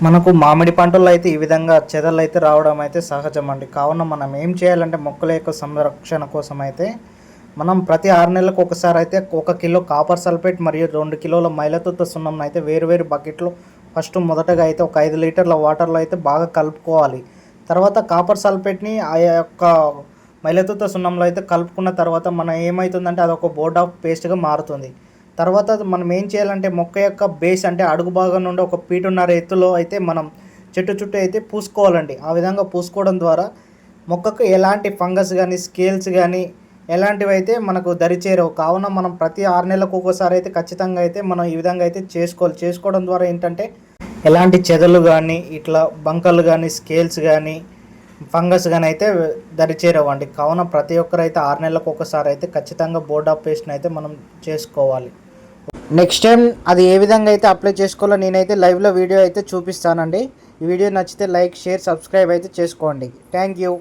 మనకు మామిడి పంటల్లో అయితే ఈ విధంగా చెదలు అయితే రావడం అయితే సహజం అండి. కావున మనం ఏం చేయాలంటే మొక్కల యొక్క సంరక్షణ కోసం అయితే మనం ప్రతి 6 నెలలకు ఒకసారి అయితే 1 కిలో కాపర్ సల్ఫేట్ మరియు 2 కిలోల మైలతూత సున్నం అయితే వేరు బకెట్లు ఫస్ట్ మొదటగా అయితే ఒక 5 లీటర్ల వాటర్లో అయితే బాగా కలుపుకోవాలి. తర్వాత కాపర్ సల్ఫేట్ని ఆ యొక్క మైలతూత సున్నంలో అయితే కలుపుకున్న తర్వాత మనం ఏమవుతుందంటే అదొక బోర్డ్ ఆఫ్ పేస్ట్గా మారుతుంది. తర్వాత మనం ఏం చేయాలంటే మొక్క యొక్క బేస్ అంటే అడుగు భాగం నుండి ఒక ఫీటున్నర ఎత్తులో అయితే మనం చెట్టు చుట్టూ అయితే పూసుకోవాలండి. ఆ విధంగా పూసుకోవడం ద్వారా మొక్కకు ఎలాంటి ఫంగస్ కానీ స్కేల్స్ కానీ ఎలాంటివి అయితే మనకు దరిచేరవు. కావున మనం ప్రతి 6 నెలలకు ఒకసారి అయితే ఖచ్చితంగా అయితే మనం ఈ విధంగా అయితే చేసుకోవాలి. చేసుకోవడం ద్వారా ఏంటంటే ఎలాంటి చెదలు కానీ ఇట్లా బంకలు కానీ స్కేల్స్ కానీ ఫంగస్ కానీ అయితే దరిచేరవండి. కావున ప్రతి ఒక్కరు అయితే 6 నెలలకు ఒకసారి అయితే ఖచ్చితంగా బోర్డ్ ఆఫ్ పేస్ట్ని అయితే మనం చేసుకోవాలి. నెక్స్ట్ టైం అది ఏ విధంగా అయితే అప్లై చేసుకోవాలో నేనైతే లైవ్లో వీడియో అయితే చూపిస్తానండి. ఈ వీడియో నచ్చితే లైక్, షేర్, సబ్స్క్రైబ్ అయితే చేసుకోండి. Thank you.